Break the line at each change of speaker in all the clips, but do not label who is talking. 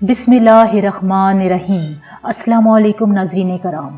बिस्मिल्लाहिर्रहमानिर्रहीम। अस्सलामु अलैकुम नाज़रीन कराम।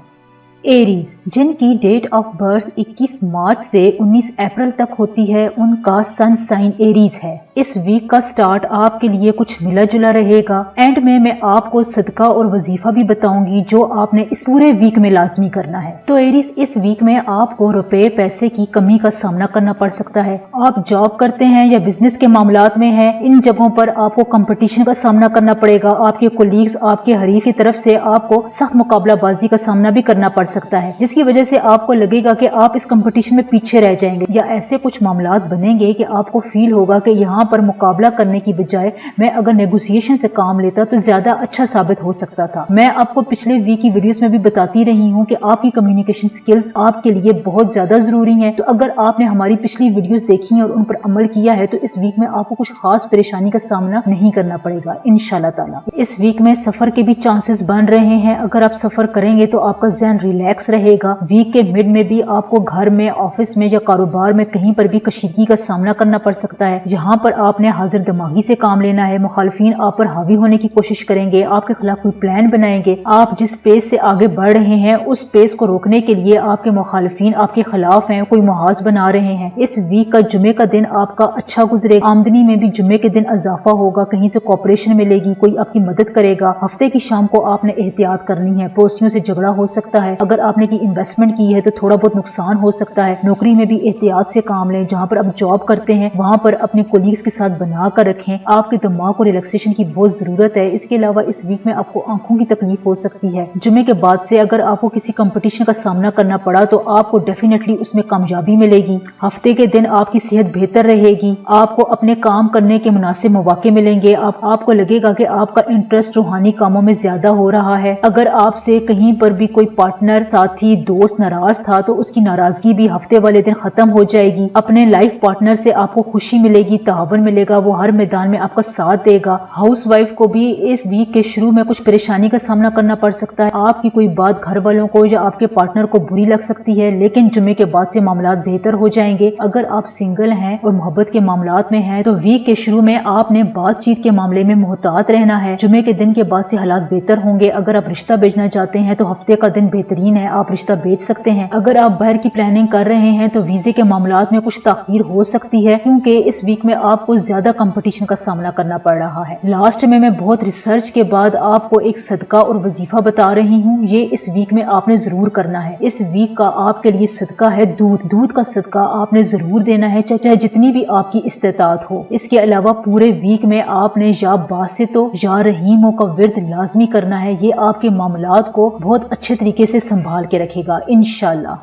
एरीज जिनकी डेट ऑफ बर्थ 21 मार्च से 19 अप्रैल तक होती है, उनका सन साइन एरीज है। इस वीक का स्टार्ट आपके लिए कुछ मिला जुला रहेगा। एंड में मैं आपको सदका और वजीफा भी बताऊंगी जो आपने इस पूरे वीक में लाजमी करना है। तो एरीज, इस वीक में आपको रुपए पैसे की कमी का सामना करना पड़ सकता है। आप जॉब करते हैं या बिजनेस के मामलात में हैं, इन जगहों पर आपको कंपटीशन का सामना करना पड़ेगा। आपके कोलीग्स, आपके हरीफ की तरफ से आपको सख्त मुकाबलाबाजी का सामना भी करना पड़ सकता है, जिसकी वजह से आपको लगेगा कि आप इस कंपटीशन में पीछे रह जाएंगे, या ऐसे कुछ मामलात बनेंगे कि आपको फील होगा कि यहाँ पर मुकाबला करने की बजाय मैं अगर नेगोशिएशन से काम लेता तो ज्यादा अच्छा साबित हो सकता था। मैं आपको पिछले वीक की वीडियोस में भी बताती रही हूँ कि आपकी कम्युनिकेशन स्किल्स आपके लिए बहुत ज्यादा जरूरी है। तो अगर आपने हमारी पिछली वीडियोस देखी है और उन पर अमल किया है तो इस वीक में आपको कुछ खास परेशानी का सामना नहीं करना पड़ेगा इंशाल्लाह ताला। इस वीक में सफर के भी चांसेस बन रहे हैं। अगर आप सफर करेंगे तो आपका ज़हन रिलैक्स रहेगा। वीक के मिड में भी आपको घर में, ऑफिस में या कारोबार में कहीं पर भी कशीदगी का सामना करना पड़ सकता है, जहां पर आपने हाजिर दिमागी से काम लेना है। मुखालिफिन आप पर हावी होने की कोशिश करेंगे, आपके खिलाफ कोई प्लान बनाएंगे। आप जिस पेस से आगे बढ़ रहे हैं उस पेस को रोकने के लिए आपके मुखालिफिन आपके खिलाफ हैं, कोई मुहाज बना रहे हैं। इस वीक का जुमे का दिन आपका अच्छा गुजरेगा। आमदनी में भी जुमे के दिन इजाफा होगा, कहीं से कॉपरेशन मिलेगी, कोई आपकी मदद करेगा। हफ्ते की शाम को आपने एहतियात करनी है, पड़ोसियों से झगड़ा हो सकता है। अगर आपने की इन्वेस्टमेंट की है तो थोड़ा बहुत नुकसान हो सकता है। नौकरी में भी एहतियात से काम लें। जहां पर आप जॉब करते हैं वहां पर अपने कोलीग्स के साथ बना कर रखें। आपके दिमाग को रिलैक्सेशन की बहुत जरूरत है। इसके अलावा इस वीक में आपको आंखों की तकलीफ हो सकती है। जुमे के बाद से अगर आपको किसी कंपटीशन का सामना करना पड़ा तो आपको डेफिनेटली उसमें कामयाबी मिलेगी। हफ्ते के दिन आपकी सेहत बेहतर रहेगी। आपको अपने काम करने के मुनासिब मौके मिलेंगे। आपको लगेगा कि आपका इंटरेस्ट रूहानी कामों में ज्यादा हो रहा है। अगर आपसे कहीं पर भी कोई पार्टनर, साथी, दोस्त नाराज था तो उसकी नाराजगी भी हफ्ते वाले दिन खत्म हो जाएगी। अपने लाइफ पार्टनर से आपको खुशी मिलेगी, तावन मिलेगा, वो हर मैदान में आपका साथ देगा। हाउस वाइफ को भी इस वीक के शुरू में कुछ परेशानी का सामना करना पड़ सकता है। आपकी कोई बात घर वालों को या आपके पार्टनर को बुरी लग सकती है, लेकिन जुमे के बाद से मामलात बेहतर हो जाएंगे। अगर आप सिंगल हैं और मोहब्बत के मामलात में हैं तो वीक के शुरू में आपने बातचीत के मामले में मोहतात रहना है। जुमे के दिन के बाद से हालात बेहतर होंगे। अगर आप रिश्ता भेजना चाहते हैं तो हफ्ते का दिन बेहतरीन है, आप रिश्ता भेज सकते हैं। अगर आप बाहर की प्लानिंग कर रहे हैं तो वीजे के मामलात में कुछ ताखीर हो सकती है, क्योंकि इस वीक में आपको ज्यादा कंपटीशन का सामना करना पड़ रहा है। लास्ट में मैं बहुत रिसर्च के बाद आपको एक सदका और वजीफा बता रही हूँ, ये इस वीक में आपने जरूर करना है। इस वीक का आपके लिए सदका है दूध का सदका आपने जरूर देना है, चाहे जितनी भी आपकी इस्तेताअत हो। इसके अलावा पूरे वीक में आपने या बासितो या रहीमों का विर्द लाजमी करना है। ये आपके मामलात को बहुत अच्छे तरीके से संभाल के रखेगा इंशाल्लाह।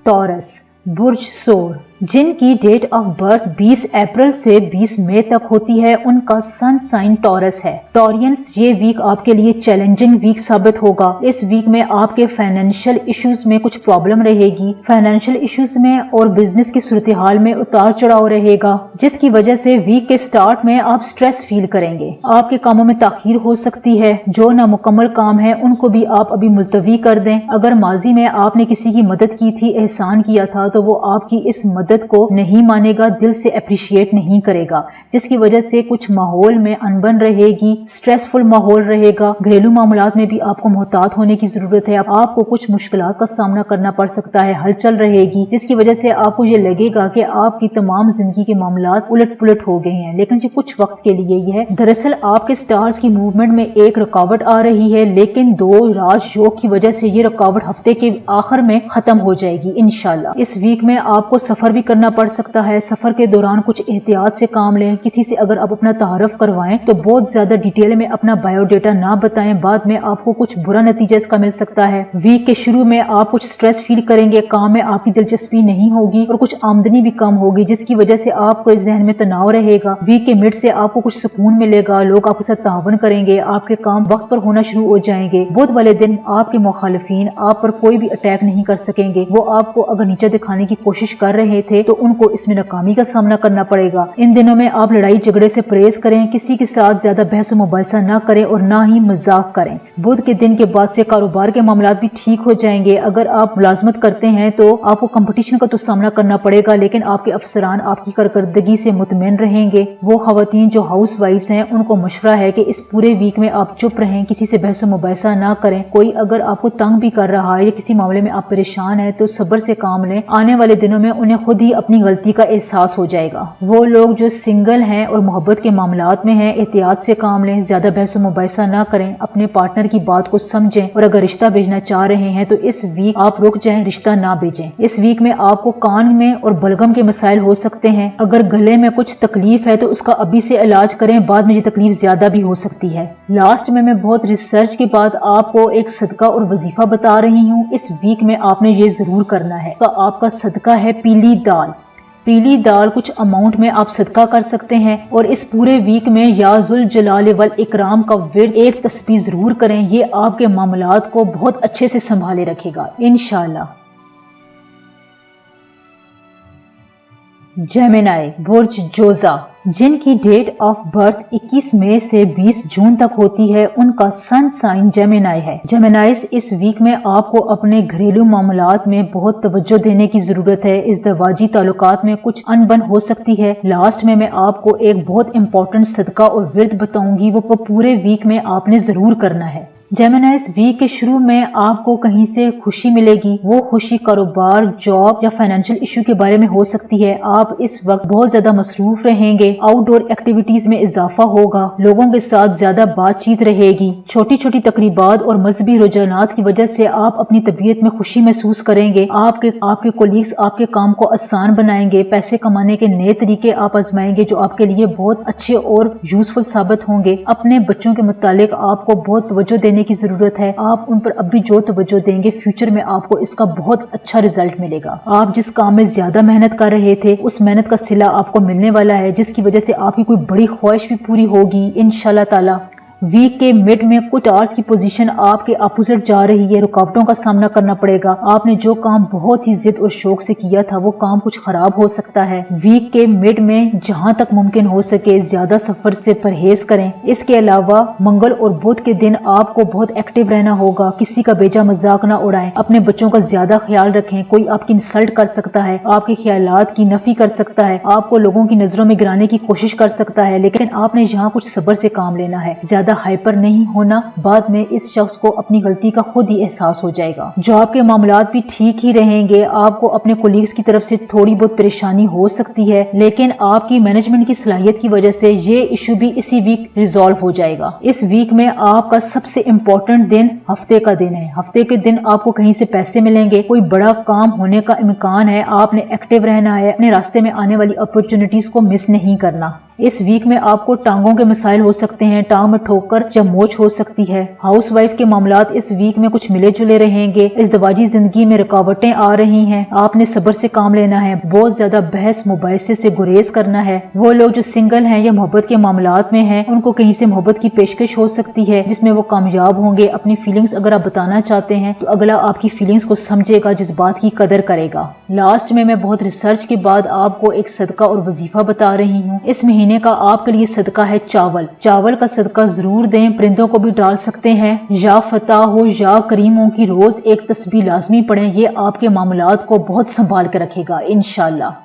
टॉरस, बुर्ज सोर, जिनकी डेट ऑफ बर्थ 20 अप्रैल से 20 मई तक होती है, उनका सन साइन टॉरस है। टॉरियंस, ये वीक आपके लिए चैलेंजिंग वीक साबित होगा। इस वीक में आपके फाइनेंशियल इश्यूज में कुछ प्रॉब्लम रहेगी। फाइनेंशियल इश्यूज में और बिजनेस की सूरत हाल में उतार चढ़ाव रहेगा, जिसकी वजह से वीक के स्टार्ट में आप स्ट्रेस फील करेंगे। आपके कामों में ताखीर हो सकती है। जो नामुकम्मल काम है उनको भी आप अभी मुलतवी कर दें। अगर माजी में आपने किसी की मदद की थी, एहसान किया था, तो वो आपकी इस मदद को नहीं मानेगा, दिल से अप्रिशिएट नहीं करेगा, जिसकी वजह से कुछ माहौल में अनबन रहेगी, स्ट्रेसफुल माहौल रहेगा। घरेलू मामलात में भी आपको मोहतात होने की जरूरत है। आपको कुछ मुश्किलात का सामना करना पड़ सकता है, हलचल रहेगी, जिसकी वजह से आपको ये लगेगा कि आपकी तमाम जिंदगी के मामलात उलट पुलट हो गए हैं, लेकिन ये कुछ वक्त के लिए ही है। दरअसल आपके स्टार्स की मूवमेंट में एक रुकावट आ रही है, लेकिन दो राज योग की वजह से ये रुकावट हफ्ते के आखिर में खत्म हो जाएगी इंशाल्लाह। इस वीक में आपको सफर भी करना पड़ सकता है। सफर के दौरान कुछ एहतियात से काम लें। किसी से अगर आप अपना तारफ करवाएं तो बहुत ज्यादा डिटेल में अपना बायोडेटा ना बताएं, बाद में आपको कुछ बुरा नतीजा इसका मिल सकता है। वीक के शुरू में आप कुछ स्ट्रेस फील करेंगे, काम में आपकी दिलचस्पी नहीं होगी और कुछ आमदनी भी कम होगी, जिसकी वजह से आपको जहन में तनाव रहेगा। वीक के मिड से आपको कुछ सुकून मिलेगा, लोग आपके साथ तावन करेंगे, आपके काम वक्त पर होना शुरू हो जाएंगे। बुध वाले दिन आपके मुखालिफिन आप पर कोई भी अटैक नहीं कर सकेंगे। वो आपको अगर नीचे दिखाने की कोशिश कर रहे थे तो उनको इसमें नाकामी का सामना करना पड़ेगा। इन दिनों में आप लड़ाई झगड़े से परहेज करें, किसी के साथ ज्यादा बहस मुबाहिसा न करें और ना ही मजाक करें। बुध के दिन के बाद से कारोबार के मामलात भी ठीक हो जाएंगे। अगर आप मुलाजमत करते हैं तो आपको कंपटीशन का तो सामना करना पड़ेगा, लेकिन आपके अफसरान आपकी कारकर्दगी से मुतमईन रहेंगे। वो खवातीन जो हाउस वाइफ्स हैं उनको मशवरा है कि इस पूरे वीक में आप चुप रहें, किसी से बहस मुबाहिसा ना करें। कोई अगर आपको तंग भी कर रहा है या किसी मामले में आप परेशान हैं तो सब्र से काम लें। आने वाले दिनों में उन्हें खुद ही अपनी गलती का एहसास हो जाएगा। वो लोग जो सिंगल हैं और मोहब्बत के मामलात में हैं, एहतियात से काम लें, ज्यादा बहस मुबाहिसा ना करें, अपने पार्टनर की बात को समझें और अगर रिश्ता भेजना चाह रहे हैं तो इस वीक आप रुक जाएं, रिश्ता ना भेजें। इस वीक में आपको कान में और बलगम के मसाइल हो सकते हैं। अगर गले में कुछ तकलीफ है तो उसका अभी से इलाज करें, बाद में ये तकलीफ ज्यादा भी हो सकती है। लास्ट में मैं बहुत रिसर्च के बाद आपको एक सदका और वजीफा बता रही हूँ। इस वीक में आपने ये जरूर करना है। तो आपका सदका है पीली दाल। पीली दाल कुछ अमाउंट में आप सदका कर सकते हैं और इस पूरे वीक में या जुल जलाल वल इकराम का विर्द एक तस्बीह जरूर करें। ये आपके मामलात को बहुत अच्छे से संभाले रखेगा इंशाअल्लाह। जेमिनी बुर्ज जोजा, जिनकी डेट ऑफ बर्थ 21 मई से 20 जून तक होती है, उनका सन साइन जेमिनी है। जेमिनीज इस वीक में आपको अपने घरेलू मामलात में बहुत तवज्जो देने की जरूरत है। इस दवाजी ताल्लुकात में कुछ अनबन हो सकती है। लास्ट में मैं आपको एक बहुत इंपॉर्टेंट सदका और विर्द बताऊंगी, वो पूरे वीक में आपने जरूर करना है। जेमिनीज वीक के शुरू में आपको कहीं से खुशी मिलेगी। वो खुशी कारोबार, जॉब या फाइनेंशियल इशू के बारे में हो सकती है। आप इस वक्त बहुत ज्यादा मसरूफ रहेंगे। आउटडोर एक्टिविटीज में इजाफा होगा। लोगों के साथ ज्यादा बातचीत रहेगी। छोटी छोटी तकरीबात और मजहबी रुझानात की वजह से आप अपनी तबीयत में खुशी महसूस करेंगे। आपके कोलीग्स आपके काम को आसान बनाएंगे। पैसे कमाने के नए तरीके आप आजमाएंगे जो आपके लिए बहुत अच्छे और यूजफुल साबित होंगे। अपने बच्चों के मुतालिक आपको बहुत तवज्जो देने की जरूरत है। आप उन पर अभी जो तवज्जो देंगे, फ्यूचर में आपको इसका बहुत अच्छा रिजल्ट मिलेगा। आप जिस काम में ज्यादा मेहनत कर रहे थे, उस मेहनत का सिला आपको मिलने वाला है, जिसकी वजह से आपकी कोई बड़ी ख्वाहिश भी पूरी होगी इंशाल्लाह ताला। वीक के मिड में कुछ आवर्स की पोजीशन आपके अपोजिट जा रही है। रुकावटों का सामना करना पड़ेगा। आपने जो काम बहुत ही जिद और शौक से किया था, वो काम कुछ खराब हो सकता है। वीक के मिड में जहां तक मुमकिन हो सके ज्यादा सफर से परहेज करें। इसके अलावा मंगल और बुध के दिन आपको बहुत एक्टिव रहना होगा। किसी का बेजा मजाक ना उड़ाएं। अपने बच्चों का ज्यादा ख्याल रखें। कोई आपकी इंसल्ट कर सकता है, आपके ख्यालात की नफी कर सकता है, आपको लोगों की नजरों में गिराने की कोशिश कर सकता है, लेकिन आपने यहाँ कुछ सब्र से काम लेना है। ज्यादा हाइपर नहीं होना। बाद में इस शख्स को अपनी गलती का खुद ही एहसास हो जाएगा। जॉब के मामलात भी ठीक ही रहेंगे। आपको अपने कोलीग्स की तरफ से थोड़ी बहुत परेशानी हो सकती है, लेकिन आपकी मैनेजमेंट की सलाहियत की वजह से ये इशू भी इसी वीक रिजॉल्व हो जाएगा। इस वीक में आपका सबसे इम्पोर्टेंट दिन हफ्ते का दिन है। हफ्ते के दिन आपको कहीं से पैसे मिलेंगे। कोई बड़ा काम होने का इम्कान है। आपने एक्टिव रहना है। अपने रास्ते में आने वाली अपॉर्चुनिटीज को मिस नहीं करना। इस वीक में आपको टांगों के मसाइल हो सकते हैं। टांग में ठोकर या मोच हो सकती है। हाउस वाइफ के मामलात इस वीक में कुछ मिले जुले रहेंगे। इस दवाजी जिंदगी में रुकावटें आ रही हैं। आपने सब्र से काम लेना है। बहुत ज्यादा बहस मुबाहिसे से गुरेज करना है। वो लोग जो सिंगल हैं या मोहब्बत के मामलात में हैं, उनको कहीं से मोहब्बत की पेशकश हो सकती है जिसमें वो कामयाब होंगे। अपनी फीलिंग्स अगर आप बताना चाहते हैं तो अगला आपकी फीलिंग्स को समझेगा, जिस बात की कदर करेगा। लास्ट में मैं बहुत रिसर्च के बाद आपको एक सदका और वजीफा बता रही हूँ। इस महीने का आपके लिए सदका है चावल। चावल का सदका जरूर दें। परिंदों को भी डाल सकते हैं। या फतह हो या करीमों की रोज एक तस्बीह लाजमी पढ़ें। ये आपके मामलात को बहुत संभाल के रखेगा इंशाल्लाह।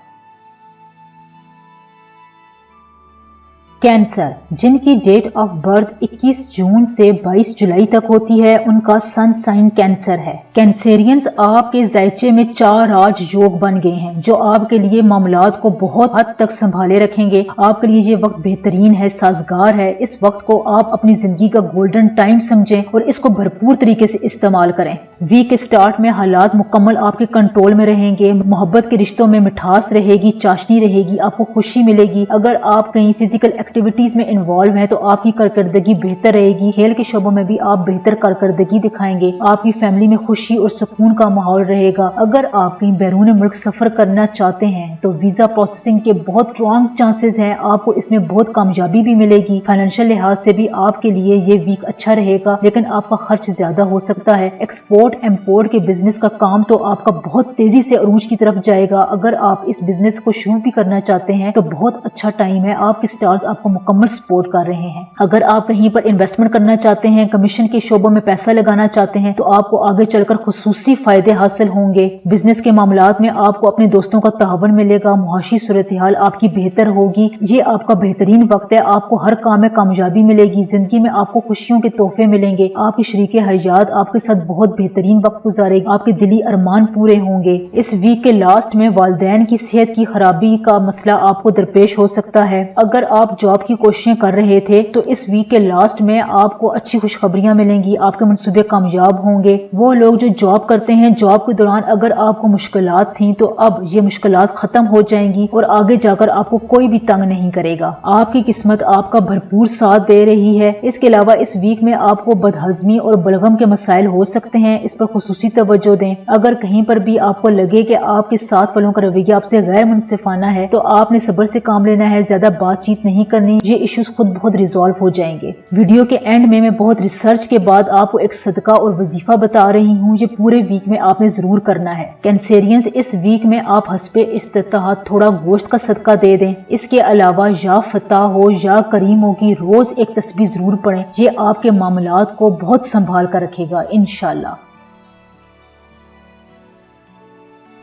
कैंसर, जिनकी डेट ऑफ बर्थ 21 जून से 22 जुलाई तक होती है, उनका सन साइन कैंसर है। कैंसेरियंस आपके जायचे में 4 राज योग बन गए हैं जो आपके लिए मामलात को बहुत हद तक संभाले रखेंगे। आपके लिए ये वक्त बेहतरीन है, साजगार है। इस वक्त को आप अपनी जिंदगी का गोल्डन टाइम समझें और इसको भरपूर तरीके से इस्तेमाल करें। वीक के स्टार्ट में हालात मुकम्मल आपके कंट्रोल में रहेंगे। मोहब्बत के रिश्तों में मिठास रहेगी, चाशनी रहेगी, आपको खुशी मिलेगी। अगर आप कहीं फिजिकल एक्टिविटीज में इन्वॉल्व हैं तो आपकी कारकर्दगी बेहतर रहेगी। खेल के शोबों में भी आप बेहतर कारकर्दगी दिखाएंगे। आपकी फैमिली में खुशी और सुकून का माहौल रहेगा। अगर आप कहीं बैरून मुल्क सफर करना चाहते हैं तो वीजा प्रोसेसिंग के बहुत स्ट्रॉन्ग चांसेस हैं, आपको इसमें बहुत कामयाबी भी मिलेगी। फाइनेंशियल लिहाज से भी आपके लिए ये वीक अच्छा रहेगा, लेकिन आपका खर्च ज्यादा हो सकता है। एक्सपोर्ट इम्पोर्ट के बिजनेस का काम तो आपका बहुत तेजी से अरूज की तरफ जाएगा। अगर आप इस बिजनेस को शुरू भी करना चाहते हैं तो बहुत अच्छा टाइम है, आपके स्टार्स आपको मुकम्मल सपोर्ट कर रहे हैं। अगर आप कहीं पर इन्वेस्टमेंट करना चाहते हैं, कमीशन के शोबों में पैसा लगाना चाहते हैं तो आपको आगे चलकर खुसूसी फायदे हासिल होंगे। बिजनेस के मामलात में आपको अपने दोस्तों का तावन मिलेगा, मुआशी सूरत हाल आपकी बेहतर होगी। ये आपका बेहतरीन वक्त है, आपको हर काम में कामयाबी मिलेगी। जिंदगी में आपको खुशियों के तोहफे मिलेंगे। आपकी शरीके हयात आपके साथ बहुत बेहतरीन वक्त गुजारेगी, आपके दिली अरमान पूरे होंगे। इस वीक के लास्ट में वालिदैन की सेहत की खराबी का मसला आपको दरपेश हो सकता है। अगर आप जॉब की कोशिशें कर रहे थे तो इस वीक के लास्ट में आपको अच्छी खुशखबरियां मिलेंगी, आपके मंसूबे कामयाब होंगे। वो लोग जो जॉब करते हैं, जॉब के दौरान अगर आपको मुश्किलात थी तो अब ये मुश्किलात खत्म हो जाएंगी और आगे जाकर आपको कोई भी तंग नहीं करेगा। आपकी किस्मत आपका भरपूर साथ दे रही है। इसके अलावा इस वीक में आपको बदहजमी और बलगम के मसाइल हो सकते हैं, इस पर खुसूसी तवज्जो दें। अगर कहीं पर भी आपको लगे कि आपके साथ वालों का रवैया आपसे गैर मुनसिफाना है तो आपने सब्र से काम लेना है, ज्यादा बातचीत नहीं करनी, ये इश्यूज खुद बहुत रिजॉल्व हो जाएंगे। वीडियो के एंड में मैं बहुत रिसर्च के बाद आपको एक सदका और वजीफा बता रही हूँ, ये पूरे वीक में आपने जरूर करना है। कैंसेरियंस, इस वीक में आप हस्बे इस्तिताअत थोड़ा गोश्त का सदका दे दें। इसके अलावा या फतह हो या करीम हो की रोज एक तस्बीह जरूर पढ़ें, ये आपके मामलात को बहुत संभाल कर रखेगा इंशाल्लाह।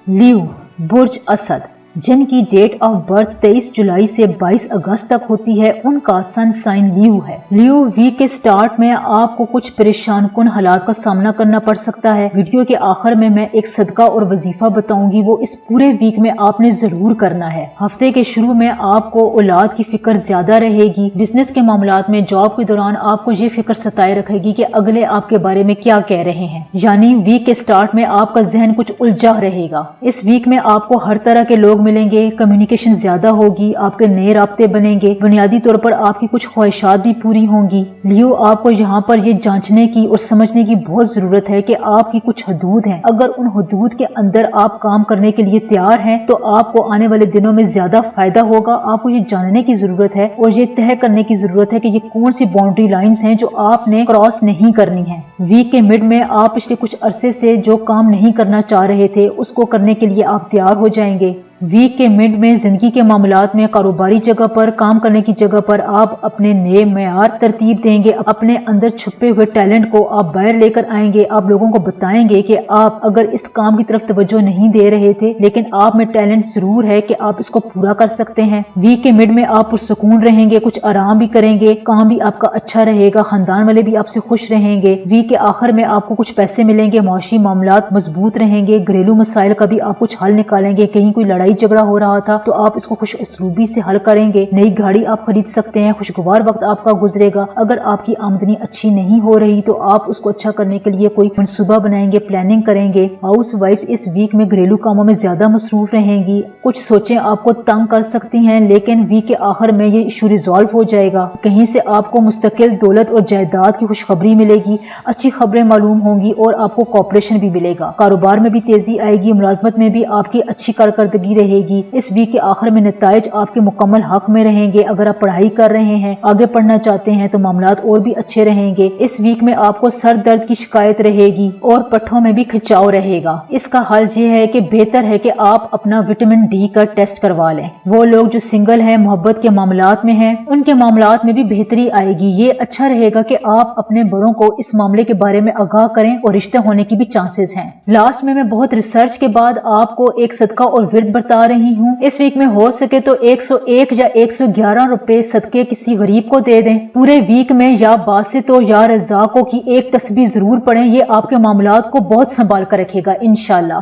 लियो, बुर्ज असद, जिनकी डेट ऑफ बर्थ 23 जुलाई से 22 अगस्त तक होती है, उनका सन साइन लियो है। लियो वीक के स्टार्ट में आपको कुछ परेशान कुन हालात का सामना करना पड़ सकता है। वीडियो के आखिर में मैं एक सदका और वजीफा बताऊंगी, वो इस पूरे वीक में आपने जरूर करना है। हफ्ते के शुरू में आपको औलाद की फिक्र ज्यादा रहेगी। बिजनेस के मामलात में जॉब के दौरान आपको ये फिक्र सताए रखेगी कि अगले आपके बारे में क्या कह रहे हैं, यानी वीक के स्टार्ट में आपका जहन कुछ उलझा रहेगा। इस वीक में आपको हर तरह के लोग मिलेंगे, कम्युनिकेशन ज्यादा होगी, आपके नए राब्ते बनेंगे, बुनियादी तौर पर आपकी कुछ ख्वाहिशात भी पूरी होंगी। लियो, आपको यहाँ पर ये जांचने की और समझने की बहुत जरूरत है कि आपकी कुछ हदूद हैं। अगर उन हदूद के अंदर आप काम करने के लिए तैयार हैं तो आपको आने वाले दिनों में ज्यादा फायदा होगा। आपको ये जानने की जरूरत है और ये तय करने की जरूरत है कि ये कौन सी बाउंड्री लाइंस हैं जो आपने क्रॉस नहीं करनी है। वीक के मिड में आप पिछले कुछ अरसे से जो काम नहीं करना चाह रहे थे उसको करने के लिए आप तैयार हो जाएंगे। वीक के मिड में जिंदगी के मामलात में कारोबारी जगह पर, काम करने की जगह पर आप अपने नए मेयार तरतीब देंगे। अपने अंदर छुपे हुए टैलेंट को आप बाहर लेकर आएंगे। आप लोगों को बताएंगे कि आप अगर इस काम की तरफ तवज्जो नहीं दे रहे थे लेकिन आप में टैलेंट जरूर है कि आप इसको पूरा कर सकते हैं। वीक के मिड में आप पुरसुकून रहेंगे, कुछ आराम भी करेंगे, काम भी आपका अच्छा रहेगा, खानदान वाले भी आपसे खुश रहेंगे। वीक के आखिर में आपको कुछ पैसे मिलेंगे, मुआशी मामलात मजबूत रहेंगे, घरेलू मसाइल का भी आप कुछ हल निकालेंगे। कहीं कोई लड़ाई झगड़ा हो रहा था तो आप इसको खुश उसलूबी से हल करेंगे। नई गाड़ी आप खरीद सकते हैं। खुशगवार वक्त आपका गुजरेगा। अगर आपकी आमदनी अच्छी नहीं हो रही तो आप उसको अच्छा करने के लिए कोई मंसूबा बनाएंगे, प्लानिंग करेंगे। हाउस वाइफ्स इस वीक में घरेलू कामों में ज्यादा मसरूफ रहेंगी। कुछ सोचें आपको तंग कर सकती हैं लेकिन वीक के आखिर में ये इशू रिजॉल्व हो जाएगा। कहीं से आपको मुस्तकिल दौलत और जायदाद की खुशखबरी मिलेगी, अच्छी खबरें मालूम होंगी और आपको कॉपरेशन भी मिलेगा। कारोबार में भी तेजी आएगी, मुलाजमत में भी आपकी अच्छी कारकर्दगी रहेगी। इस वीक के आखिर में नताइज आपके मुकम्मल हक में रहेंगे। अगर आप पढ़ाई कर रहे हैं, आगे पढ़ना चाहते हैं तो मामलात और भी अच्छे रहेंगे। इस वीक में आपको सर दर्द की शिकायत रहेगी और पट्ठों में भी खिंचाव रहेगा। इसका हल ये है कि बेहतर है कि आप अपना विटामिन डी का टेस्ट करवा लें। वो लोग जो सिंगल हैं, मोहब्बत के मामलात में हैं, उनके मामलात में भी बेहतरी आएगी। ये अच्छा रहेगा कि आप अपने बड़ों को इस मामले के बारे में आगाह करें और रिश्ते होने की भी चांसेस हैं। लास्ट में मैं बहुत रिसर्च के बाद आपको एक सदका और विर्द बता रही हूँ। इस वीक में हो सके तो 101 या 111 रुपए सदके किसी गरीब को दे दें। पूरे वीक में या बासितो या रज़ाकों की एक तस्बीह जरूर पढ़ें, ये आपके मामलात को बहुत संभाल कर रखेगा इंशाल्लाह।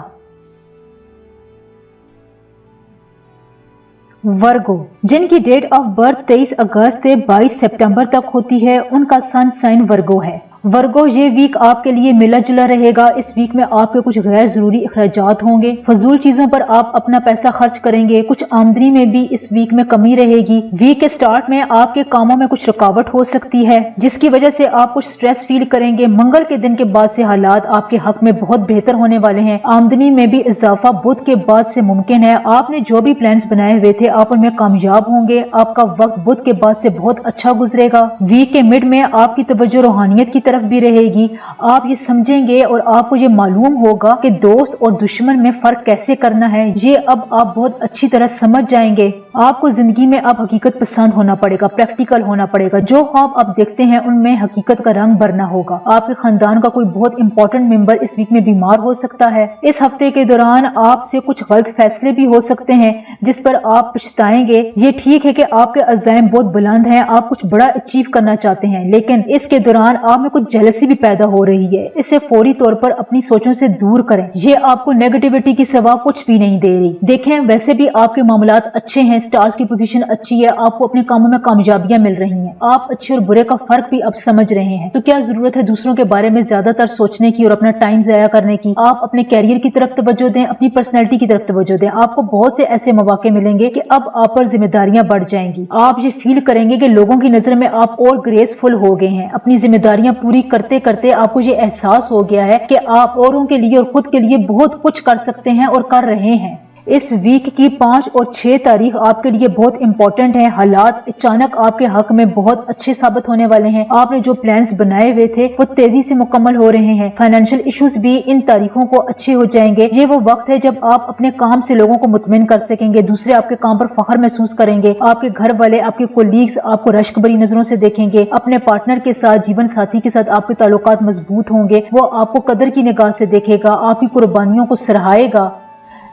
वर्गो, जिनकी डेट ऑफ बर्थ 23 अगस्त से 22 सितंबर तक होती है, उनका सन साइन वर्गो है। वर्गो, ये वीक आपके लिए मिला जुला रहेगा। इस वीक में आपके कुछ गैर जरूरी अखराजात होंगे, फजूल चीजों पर आप अपना पैसा खर्च करेंगे, कुछ आमदनी में भी इस वीक में कमी रहेगी। वीक के स्टार्ट में आपके कामों में कुछ रुकावट हो सकती है जिसकी वजह से आप कुछ स्ट्रेस फील करेंगे। मंगल के दिन के बाद से हालात आपके हक में बहुत बेहतर होने वाले हैं। आमदनी में भी इजाफा बुध के बाद से मुमकिन है। आपने जो भी प्लान्स बनाए हुए थे आप उनमें कामयाब होंगे। आपका वक्त बुध के बाद से बहुत अच्छा गुजरेगा। वीक के मिड में आपकी तवज्जो रूहानियत की तरफ भी रहेगी। आप ये समझेंगे और आपको ये मालूम होगा कि दोस्त और दुश्मन में फर्क कैसे करना है। ये अब आप बहुत अच्छी तरह समझ जाएंगे। आपको जिंदगी में अब हकीकत पसंद होना पड़ेगा, प्रैक्टिकल होना पड़ेगा। जो ख्वाब आप देखते हैं उनमें हकीकत का रंग भरना होगा। आपके खानदान का कोई बहुत इंपॉर्टेंट मेंबर इस वीक में बीमार हो सकता है। इस हफ्ते के दौरान आपसे कुछ गलत फैसले भी हो सकते हैं जिस पर आप पछताएंगे। ये ठीक है कि आपके अज़ाइम बहुत बुलंद हैं, आप कुछ बड़ा अचीव करना चाहते हैं, लेकिन इसके दौरान आप में कुछ जेलसी भी पैदा हो रही है। इसे फौरी तौर पर अपनी सोचों से दूर करें। ये आपको नेगेटिविटी की सिवा कुछ भी नहीं दे रही। देखें, वैसे भी आपके मामलात अच्छे हैं, स्टार्स की पोजीशन अच्छी है, आपको अपने कामों में कामयाबियां मिल रही हैं। आप अच्छे और बुरे का फर्क भी अब समझ रहे हैं। तो क्या जरूरत है दूसरों के बारे में ज्यादातर सोचने की और अपना टाइम जाया करने की। आप अपने कैरियर की तरफ तवज्जो दें, अपनी पर्सनैलिटी की तरफ तवज्जो दें। आपको बहुत से ऐसे मौके मिलेंगे कि अब आप पर जिम्मेदारियां बढ़ जाएंगी। आप ये फील करेंगे कि लोगों की नजर में आप और ग्रेसफुल हो गए हैं। अपनी जिम्मेदारियां पूरी करते करते आपको ये एहसास हो गया है कि आप औरों के लिए और खुद के लिए बहुत कुछ कर सकते हैं और कर रहे हैं। इस वीक की 5 और 6 तारीख आपके लिए बहुत इंपॉर्टेंट है। हालात अचानक आपके हक में बहुत अच्छे साबित होने वाले हैं। आपने जो प्लान्स बनाए हुए थे वो तेजी से मुकम्मल हो रहे हैं। फाइनेंशियल इश्यूज भी इन तारीखों को अच्छे हो जाएंगे। ये वो वक्त है जब आप अपने काम से लोगों को मुतमिन कर सकेंगे, दूसरे आपके काम पर फख्र महसूस करेंगे। आपके घर वाले, आपके कोलीग्स आपको रश्क भरी नजरों से देखेंगे। अपने पार्टनर के साथ, जीवन साथी के साथ आपके ताल्लुकात मजबूत होंगे। वो आपको कदर की निगाह से देखेगा, आपकी कुर्बानियों को सराहेगा।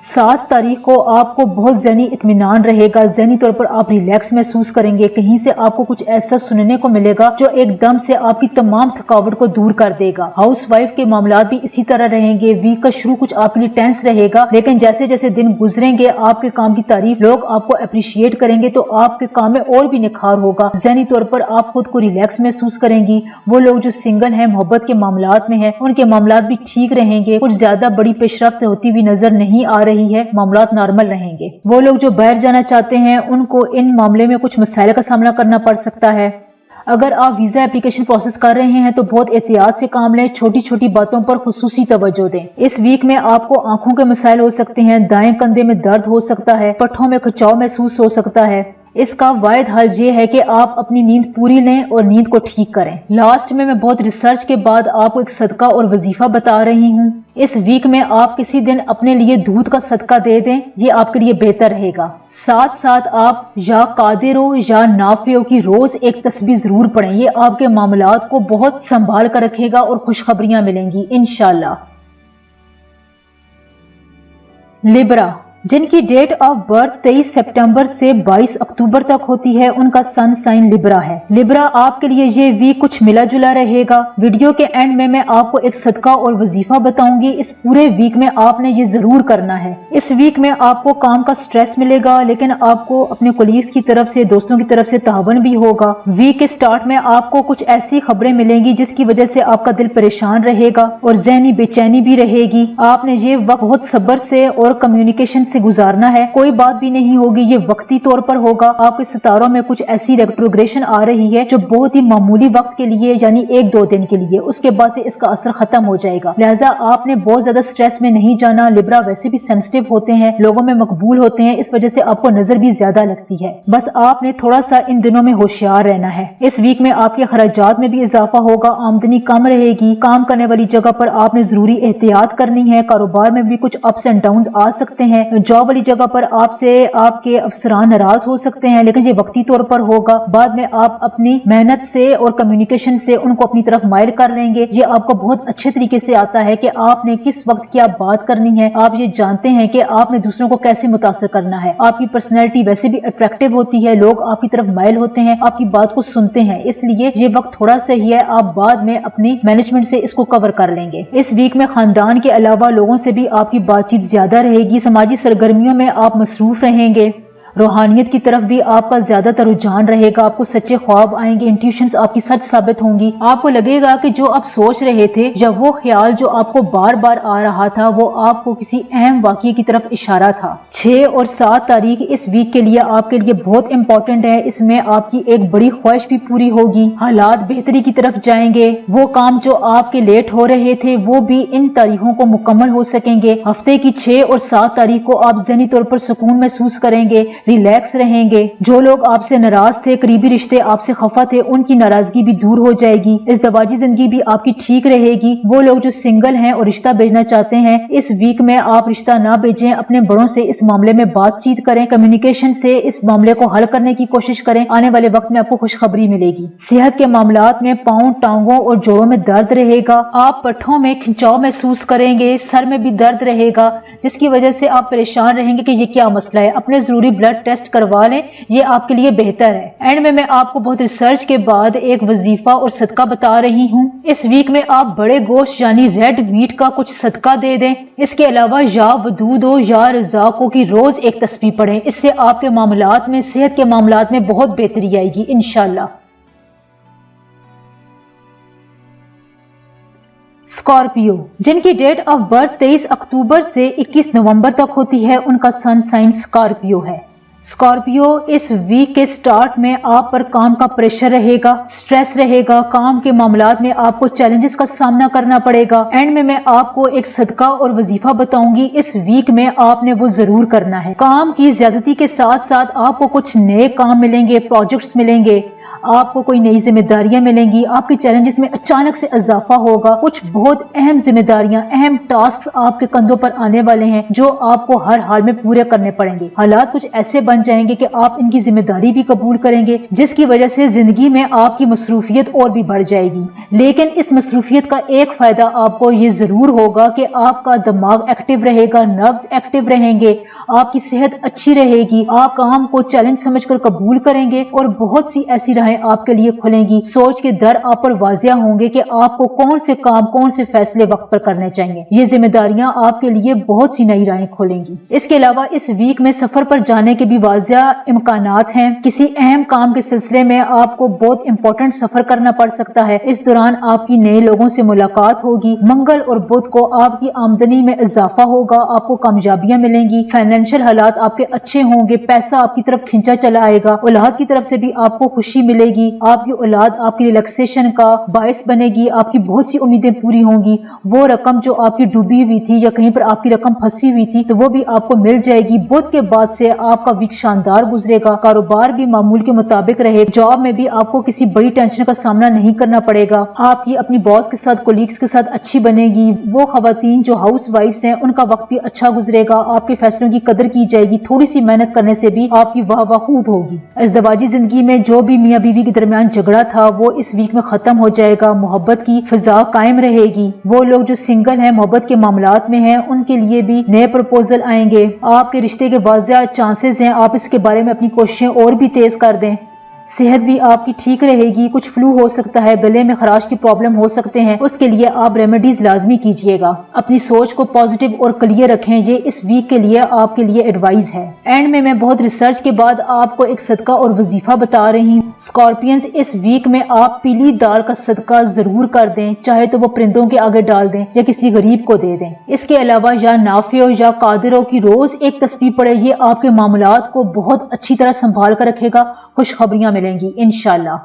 7 तारीख को आपको बहुत ज़हनी इत्मीनान रहेगा। ज़हनी तौर पर आप रिलैक्स महसूस करेंगे। कहीं से आपको कुछ ऐसा सुनने को मिलेगा जो एकदम से आपकी तमाम थकावट को दूर कर देगा। हाउस वाइफ के मामलात भी इसी तरह रहेंगे। वीक का शुरू कुछ आपके लिए टेंस रहेगा, लेकिन जैसे जैसे दिन गुजरेंगे आपके काम की तारीफ लोग आपको अप्रिशिएट करेंगे तो आपके काम में और भी निखार होगा। ज़हनी तौर पर आप खुद को रिलैक्स महसूस करेंगी। वो लोग जो सिंगल हैं, मोहब्बत के मामलात में हैं, उनके मामलात भी ठीक रहेंगे। कुछ ज्यादा बड़ी पेशरफ्त होती हुई नजर नहीं आ रही है, मामलात नॉर्मल रहेंगे। वो लोग जो बाहर जाना चाहते हैं उनको इन मामले में कुछ मसाइल का सामना करना पड़ सकता है। अगर आप वीजा एप्लीकेशन प्रोसेस कर रहे हैं तो बहुत एहतियात से काम लें। छोटी छोटी बातों पर खुसूसी तवज्जो दें। इस वीक में आपको आंखों के मसाइल हो सकते हैं, दाएं कंधे में दर्द हो सकता है, पट्ठों में खिंचाव महसूस हो सकता है। इसका वाहिद हल ये है कि आप अपनी नींद पूरी लें और नींद को ठीक करें। लास्ट में मैं बहुत रिसर्च के बाद आपको एक सदका और वजीफा बता रही हूँ। इस वीक में आप किसी दिन अपने लिए दूध का सदका दे दें, ये आपके लिए बेहतर रहेगा। साथ साथ आप या कादिरो या नाफियो की रोज एक तस्बीह जरूर पढ़ें। ये आपके मामलात को बहुत संभाल कर रखेगा और खुशखबरियां मिलेंगी इंशाल्लाह। लिब्रा, जिनकी डेट ऑफ बर्थ 23 सितंबर से 22 अक्टूबर तक होती है, उनका सन साइन लिब्रा है। लिब्रा, आपके लिए ये वीक कुछ मिला जुला रहेगा। वीडियो के एंड में मैं आपको एक सदका और वजीफा बताऊंगी। इस पूरे वीक में आपने ये जरूर करना है। इस वीक में आपको काम का स्ट्रेस मिलेगा, लेकिन आपको अपने कोलीग्स की तरफ से, दोस्तों की तरफ से तावन भी होगा। वीक के स्टार्ट में आपको कुछ ऐसी खबरें मिलेंगी जिसकी वजह से आपका दिल परेशान रहेगा और ज़हनी बेचैनी भी रहेगी। आपने ये वक्त बहुत सब्र से और कम्युनिकेशन से गुजारना है। कोई बात भी नहीं होगी, ये वक्ती तौर पर होगा। आपके सितारों में कुछ ऐसी रेट्रोग्रेशन आ रही है जो बहुत ही मामूली वक्त के लिए, यानी 1-2 दिन के लिए, उसके बाद से इसका असर खत्म हो जाएगा। लिहाजा आपने बहुत ज्यादा स्ट्रेस में नहीं जाना। लिब्रा वैसे भी सेंसिटिव होते हैं, लोगों में मकबूल होते हैं, इस वजह से आपको नजर भी ज्यादा लगती है। बस आपने थोड़ा सा इन दिनों में होशियार रहना है। इस वीक में आपके खर्चात में भी इजाफा होगा, आमदनी कम रहेगी। काम करने वाली जगह पर आपने जरूरी एहतियात करनी है। कारोबार में भी कुछ अप्स एंड डाउन आ सकते हैं। जॉब वाली जगह पर आपसे आपके अफसरान नाराज हो सकते हैं, लेकिन ये वक्ती तौर पर होगा। बाद में आप अपनी मेहनत से और कम्युनिकेशन से उनको अपनी तरफ माइल कर लेंगे। ये आपको बहुत अच्छे तरीके से आता है कि आपने किस वक्त क्या बात करनी है। आप ये जानते हैं कि आपने दूसरों को कैसे मुतासर करना है। आपकी पर्सनैलिटी वैसे भी अट्रैक्टिव होती है, लोग आपकी तरफ माइल होते हैं, आपकी बात को सुनते हैं। इसलिए ये वक्त थोड़ा सा ही है, आप बाद में अपनी मैनेजमेंट से इसको कवर कर लेंगे। इस वीक में खानदान के अलावा लोगों से भी आपकी बातचीत ज्यादा रहेगी। समाजी सरगर्मियों में आप मसरूफ रहेंगे। रूहानियत की तरफ भी आपका ज्यादातर रुझान रहेगा, आपको सच्चे ख्वाब आएंगे, इंट्यूशंस आपकी सच साबित होंगी। आपको लगेगा कि जो आप सोच रहे थे या वो ख्याल जो आपको बार बार आ रहा था वो आपको किसी अहम वाक़ये की तरफ इशारा था। 6 और 7 तारीख इस वीक के लिए आपके लिए बहुत इंपॉर्टेंट है। इसमें आपकी एक बड़ी ख्वाहिश भी पूरी होगी, हालात बेहतरी की तरफ जाएंगे, वो काम जो आपके लेट हो रहे थे वो भी इन तारीखों को मुकम्मल हो सकेंगे। हफ्ते की 6 और 7 तारीख को आप ज़हनी तौर पर सुकून महसूस करेंगे, रिलैक्स रहेंगे। जो लोग आपसे नाराज थे, करीबी रिश्ते आपसे खफा थे, उनकी नाराजगी भी दूर हो जाएगी। इज़्दवाजी जिंदगी भी आपकी ठीक रहेगी। वो लोग जो सिंगल हैं और रिश्ता भेजना चाहते हैं, इस वीक में आप रिश्ता ना भेजें, अपने बड़ों से इस मामले में बातचीत करें, कम्युनिकेशन से इस मामले को हल करने की कोशिश करें। आने वाले वक्त में आपको खुशखबरी मिलेगी। सेहत के मामलात में पाँव, टांगों और जोड़ों में दर्द रहेगा। आप पट्ठों में खिंचाव महसूस करेंगे, सर में भी दर्द रहेगा, जिसकी वजह से आप परेशान रहेंगे कि ये क्या मसला है। अपने जरूरी ब्लड टेस्ट करवा लें, ये आपके लिए बेहतर है। एंड में मैं आपको बहुत रिसर्च के बाद एक वजीफा और सदका बता रही हूँ। इस वीक में आप बड़े गोश्त यानी रेड मीट का कुछ सदका दे दें। इसके अलावा या वदूदो या रज़ाको की रोज एक तस्बीह पढ़ें। इससे आपके मामलात में, सेहत के मामलात में बहुत बेहतरी आएगी इंशाल्लाह। स्कॉर्पियो, जिनकी डेट ऑफ बर्थ 23 अक्टूबर से 21 नवंबर तक होती है, उनका सन साइन स्कॉर्पियो है। स्कॉर्पियो, इस वीक के स्टार्ट में आप पर काम का प्रेशर रहेगा, स्ट्रेस रहेगा, काम के मामलात में आपको चैलेंजेस का सामना करना पड़ेगा। एंड में मैं आपको एक सदका और वजीफा बताऊंगी, इस वीक में आपने वो जरूर करना है। काम की ज्यादती के साथ साथ आपको कुछ नए काम मिलेंगे, प्रोजेक्ट्स मिलेंगे, आपको कोई नई जिम्मेदारियां मिलेंगी, आपके चैलेंजेस में अचानक से इजाफा होगा। कुछ बहुत अहम जिम्मेदारियां, अहम टास्क आपके कंधों पर आने वाले हैं जो आपको हर हाल में पूरे करने पड़ेंगे। हालात कुछ ऐसे बन जाएंगे कि आप इनकी जिम्मेदारी भी कबूल करेंगे, जिसकी वजह से जिंदगी में आपकी मसरूफियत और भी बढ़ जाएगी। लेकिन इस मसरूफियत का एक फायदा आपको ये जरूर होगा कि आपका दिमाग एक्टिव रहेगा, नर्व्स एक्टिव रहेंगे, आपकी सेहत अच्छी रहेगी, आप काम को चैलेंज समझकर कबूल करेंगे और बहुत सी ऐसी राहें आपके लिए खुलेंगी। सोच के दर आप पर वाजिया होंगे कि आपको कौन से काम, कौन से फैसले वक्त पर करने चाहिए। ये जिम्मेदारियां आपके लिए बहुत सी नई राहें खोलेंगी। इसके अलावा इस वीक में सफर पर जाने के भी वाजिया इम्कानात हैं। किसी अहम काम के सिलसिले में आपको बहुत इंपॉर्टेंट सफर करना पड़ सकता है। इस दौरान आपकी नए लोगों से मुलाकात होगी। मंगल और बुध को आपकी आमदनी में इजाफा होगा, आपको कामयाबियां मिलेंगी, फाइनेंशियल हालात आपके अच्छे होंगे, पैसा आपकी तरफ खींचा चला आएगा। औलाद की तरफ से भी आपको खुशी मिलेगी। आपकी औलाद आपकी रिलैक्सेशन का बायस बनेगी, आपकी बहुत सी उम्मीदें पूरी होंगी। वो रकम जो आपकी डूबी हुई थी या कहीं पर आपकी रकम फंसी हुई थी तो वो भी आपको मिल जाएगी। बुध के बाद से आपका वीक शानदार गुजरेगा। कारोबार भी मामूल के मुताबिक रहे। जॉब में भी आपको किसी बड़ी टेंशन का सामना नहीं करना पड़ेगा। आपकी अपनी बॉस के साथ, कोलीग्स के साथ अच्छी बनेगी। वो खवातीन जो हाउस वाइफ्स हैं उनका वक्त भी अच्छा गुजरेगा। आपके फैसलों की कदर की जाएगी। थोड़ी सी मेहनत करने से भी आपकी वाह वाह खूब होगी। इज़्दवाजी जिंदगी में जो भी मियां बीवी के दरमियान झगड़ा था वो इस वीक में खत्म हो जाएगा। मोहब्बत की फिजा कायम रहेगी। वो लोग जो सिंगल हैं, मोहब्बत के मामलात में हैं, उनके लिए भी नए प्रपोजल आएंगे। आपके रिश्ते के वाज़िया चांसेस हैं, आप इसके बारे में अपनी कोशिशें और भी तेज कर दें। सेहत भी आपकी ठीक रहेगी। कुछ फ्लू हो सकता है, गले में खराश की प्रॉब्लम हो सकते हैं, उसके लिए आप रेमेडीज लाजमी कीजिएगा। अपनी सोच को पॉजिटिव और क्लियर रखें, ये इस वीक के लिए आपके लिए एडवाइस है। एंड में मैं बहुत रिसर्च के बाद आपको एक सदका और वजीफा बता रही हूँ। स्कॉर्पियंस, इस वीक में आप पीली दाल का सदका जरूर कर दें, चाहे तो वो परिंदों के आगे डाल दें या किसी गरीब को दे दें। इसके अलावा या नाफियों या कादिरों की रोज एक तस्बीह पढ़े, ये आपके मामलात को बहुत अच्छी तरह संभाल कर रखेगा। खुशखबरियां मिलेंगी इंशाल्लाह।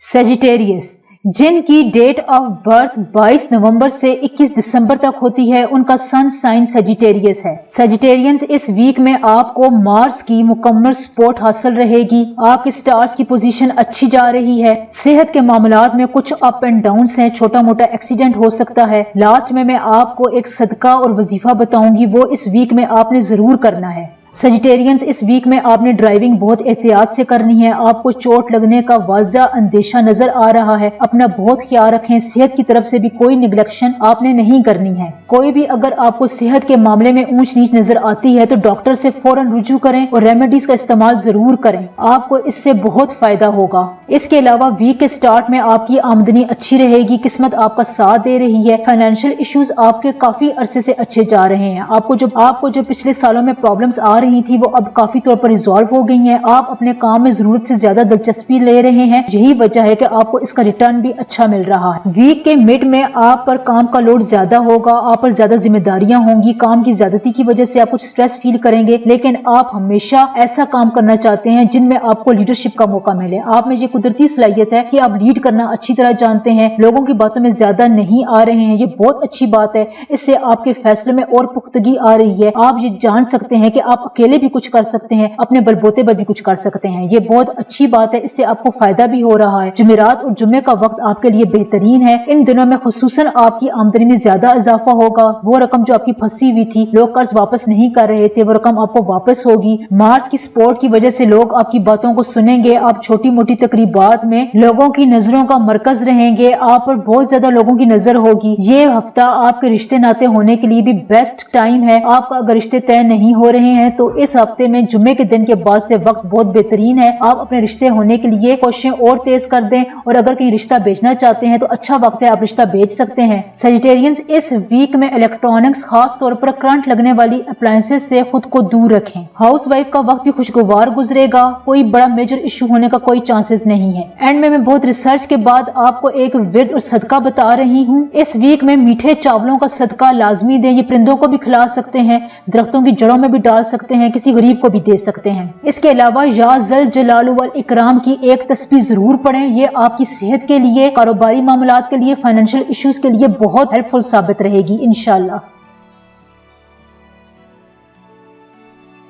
सेजिटेरियस, जिनकी डेट ऑफ बर्थ 22 नवंबर से 21 दिसंबर तक होती है, उनका सन साइन सेजिटेरियस है। सेजिटेरियंस, इस वीक में आपको मार्स की मुकम्मल सपोर्ट हासिल रहेगी। आपके स्टार्स की पोजीशन अच्छी जा रही है। सेहत के मामलात में कुछ अप एंड डाउन हैं, छोटा मोटा एक्सीडेंट हो सकता है। लास्ट में मैं आपको एक सदका और वजीफा बताऊंगी, वो इस वीक में आपने जरूर करना है। सजिटेरियंस, इस वीक में आपने ड्राइविंग बहुत एहतियात से करनी है। आपको चोट लगने का वाज़ा अंदेशा नजर आ रहा है। अपना बहुत ख्याल रखें। सेहत की तरफ से भी कोई निगलेक्शन आपने नहीं करनी है। कोई भी अगर आपको सेहत के मामले में ऊंच नीच नजर आती है तो डॉक्टर से फौरन रुजू करें और रेमेडीज का इस्तेमाल जरूर करें। आपको इससे बहुत फायदा होगा। इसके अलावा वीक के स्टार्ट में आपकी आमदनी अच्छी रहेगी। किस्मत आपका साथ दे रही है। फाइनेंशियल इश्यूज आपके काफी अरसे से अच्छे जा रहे हैं। आपको जो पिछले सालों में प्रॉब्लम्स आ रही थी वो अब काफी तौर पर रिजॉल्व हो गई हैं। आप अपने काम में जरूरत से ज्यादा दिलचस्पी ले रहे हैं। यही वजह है कि आपको इसका रिटर्न भी अच्छा मिल रहा है। वीक के मिड में आप पर काम का लोड ज्यादा होगा। आप पर ज्यादा जिम्मेदारियां होंगी। काम की ज्यादती की वजह से आप कुछ स्ट्रेस फील करेंगे, लेकिन आप हमेशा ऐसा काम करना चाहते हैं जिनमें आपको लीडरशिप का मौका मिले। आप में ये कुदरती सलाहियत है कि आप लीड करना अच्छी तरह जानते हैं। लोगों की बातों में ज्यादा नहीं आ रहे हैं। ये बहुत अच्छी बात है। इससे आपके फैसले में और पुख्तगी आ रही है। आप ये जान सकते हैं कि आप अकेले भी कुछ कर सकते हैं, अपने बलबूते पर भी कुछ कर सकते हैं। ये बहुत अच्छी बात है। इससे आपको फायदा भी हो रहा है। जुमेरात और जुम्मे का वक्त आपके लिए बेहतरीन है। इन दिनों में खुसूसन आपकी आमदनी में ज्यादा इजाफा होगा। वो रकम जो आपकी फंसी हुई थी, लोग कर्ज वापस नहीं कर रहे थे, वो रकम आपको वापस होगी। मार्स की सपोर्ट की वजह से लोग आपकी बातों को सुनेंगे। आप छोटी मोटी तकरीबात में लोगों की नजरों का मरकज रहेंगे। आप पर बहुत ज्यादा लोगों की नजर होगी। ये हफ्ता आपके रिश्ते नाते होने के लिए भी बेस्ट टाइम है। आपका अगर रिश्ते तय नहीं हो रहे हैं तो इस हफ्ते में जुम्मे के दिन के बाद से वक्त बहुत बेहतरीन है। आप अपने रिश्ते होने के लिए कोशिशें और तेज कर दें, और अगर कहीं रिश्ता बेचना चाहते हैं तो अच्छा वक्त है, आप रिश्ता बेच सकते हैं। सजिटेरियंस, इस वीक में इलेक्ट्रॉनिक्स, खास तौर पर करंट लगने वाली अप्लायंसेस से खुद को दूर रखें। हाउस वाइफ का वक्त भी खुशगवार गुजरेगा। कोई बड़ा मेजर इशू होने का कोई चांसेस नहीं है। एंड में मैं बहुत रिसर्च के बाद आपको एक विर्द और सदका बता रही हूँ। इस वीक में मीठे चावलों का सदका लाजमी दें। ये परिंदों को भी खिला सकते हैं, दरख्तों की जड़ों में भी डाल सकते हैं, किसी गरीब को भी दे सकते हैं। इसके अलावा या जल जलालु वल इकराम की एक तस्बीह जरूर पढ़ें। ये आपकी सेहत के लिए, कारोबारी मामलात के लिए, फाइनेंशियल इश्यूज के लिए बहुत हेल्पफुल साबित रहेगी इंशाल्लाह।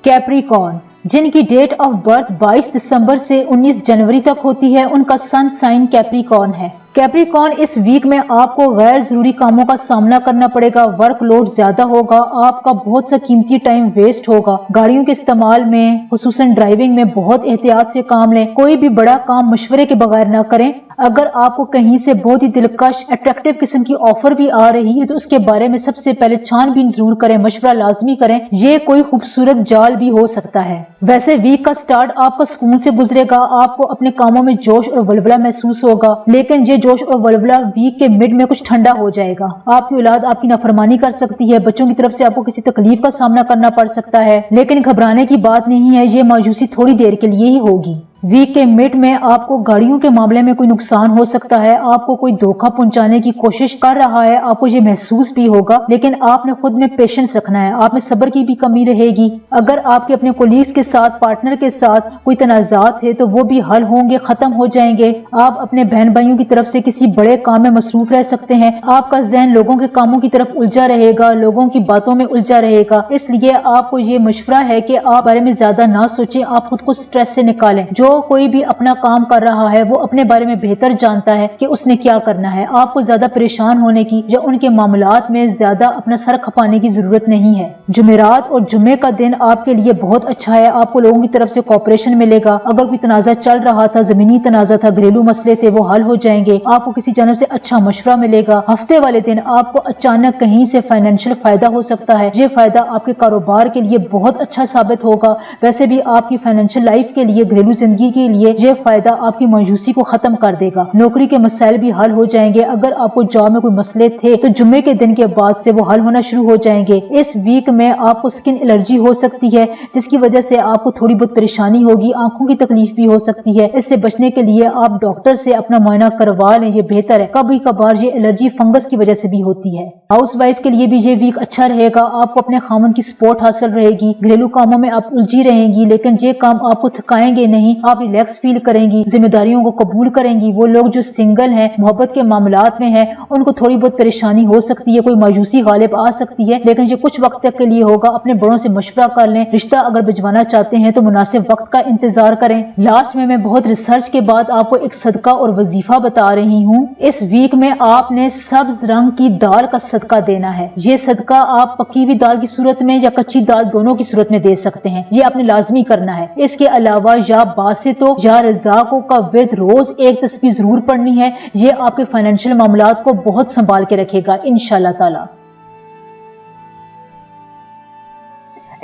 कैप्रिकॉर्न, जिनकी डेट ऑफ बर्थ 22 दिसंबर से 19 जनवरी तक होती है, उनका सन साइन कैप्रिकॉर्न है। कैप्रिकॉर्न, इस वीक में आपको गैर जरूरी कामों का सामना करना पड़ेगा। वर्कलोड ज्यादा होगा। आपका बहुत सा कीमती टाइम वेस्ट होगा। गाड़ियों के इस्तेमाल में, खुसूसन ड्राइविंग में बहुत एहतियात से काम लें। कोई भी बड़ा काम मशवरे के बगैर ना करें। अगर आपको कहीं से बहुत ही दिलकश अट्रैक्टिव किस्म की ऑफर भी आ रही है तो उसके बारे में सबसे पहले छानबीन जरूर करें, मशवरा लाजमी करें। ये कोई खूबसूरत जाल भी हो सकता है। वैसे वीक का स्टार्ट आपका सुकून से गुजरेगा। आपको अपने कामों में जोश और वलवला महसूस होगा, लेकिन ये जोश और वलवला वीक के मिड में कुछ ठंडा हो जाएगा। आपकी औलाद आपकी नाफरमानी कर सकती है। बच्चों की तरफ से आपको किसी तकलीफ का सामना करना पड़ सकता है, लेकिन घबराने की बात नहीं है। ये मायूसी थोड़ी देर के लिए ही होगी। वीक के मिड में आपको गाड़ियों के मामले में कोई नुकसान हो सकता है। आपको कोई धोखा पहुंचाने की कोशिश कर रहा है। आपको ये महसूस भी होगा, लेकिन आपने खुद में पेशेंस रखना है। आप में सब्र की भी कमी रहेगी। अगर आपके अपने कोलीग्स के साथ, पार्टनर के साथ कोई तनाजात है तो वो भी हल होंगे, खत्म हो जाएंगे। आप अपने बहन भाइयों की तरफ से किसी बड़े काम में मसरूफ रह सकते हैं। आपका ज़हन लोगों के कामों की तरफ उलझा रहेगा, लोगों की बातों में उलझा रहेगा। इसलिए आपको ये मशवरा है कि आप बारे में ज्यादा ना सोचें। आप खुद को स्ट्रेस से निकालें। जो कोई भी अपना काम कर रहा है वो अपने बारे में बेहतर जानता है कि उसने क्या करना है। आपको ज्यादा परेशान होने की या उनके मामलात में ज्यादा अपना सर खपाने की जरूरत नहीं है। जुमेरात और जुम्मे का दिन आपके लिए बहुत अच्छा है। आपको लोगों की तरफ से कोऑपरेशन मिलेगा। अगर कोई तनाजा चल रहा था, जमीनी तनाजा था, घरेलू मसले थे, वो हल हो जाएंगे। आपको किसी जानब से अच्छा मशवरा मिलेगा। हफ्ते वाले दिन आपको अचानक कहीं से फाइनेंशियल फायदा हो सकता है। ये फायदा आपके कारोबार के लिए बहुत अच्छा साबित होगा। वैसे भी आपकी फाइनेंशियल लाइफ के लिए, घरेलू जिंदगी के लिए यह फायदा आपकी मायूसी को खत्म कर देगा। नौकरी के मसाइल भी हल हो जाएंगे। अगर आपको जॉब में कोई मसले थे तो जुम्मे के दिन के बाद से वो हल होना शुरू हो जाएंगे। इस वीक में आपको स्किन एलर्जी हो सकती है, जिसकी वजह से आपको थोड़ी बहुत परेशानी होगी। आंखों की तकलीफ भी हो सकती है। इससे बचने के लिए आप डॉक्टर से अपना मुआयना करवा लें, ये बेहतर है। कभी कभार ये एलर्जी फंगस की वजह से भी होती है। हाउस वाइफ के लिए भी ये वीक अच्छा रहेगा। आपको अपने खामन की सपोर्ट हासिल रहेगी। घरेलू कामों में आप उलझी रहेंगी, लेकिन ये काम आपको थकाएंगे नहीं, आप रिलैक्स फील करेंगी, जिम्मेदारियों को कबूल करेंगी। वो लोग जो सिंगल हैं, मोहब्बत के मामलात में हैं, उनको थोड़ी बहुत परेशानी हो सकती है, कोई मायूसी गालिब आ सकती है, लेकिन ये कुछ वक्त तक के लिए होगा। अपने बड़ों से मशवरा कर लें। रिश्ता अगर भिजवाना चाहते हैं तो मुनासिब वक्त का इंतजार करें। लास्ट में मैं बहुत रिसर्च के बाद आपको एक सदका और वजीफा बता रही हूँ। इस वीक में आपने सब्ज रंग की दाल का सदका देना है। ये सदका आप पकी हुई दाल की सूरत में या कच्ची दाल दोनों की सूरत में दे सकते हैं। ये आपने लाजमी करना है। इसके अलावा या बासितों या रज़ाकों का विर्द रोज एक तस्बीह जरूर पढ़नी है। ये आपके फाइनेंशियल मामलात को बहुत संभाल के रखेगा इंशाअल्लाह ताला।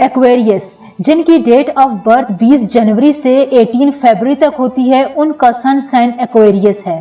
एक्वेरियस, जिनकी डेट ऑफ बर्थ 20 जनवरी से 18 फरवरी तक होती है, उनका सन साइन एक्वेरियस है।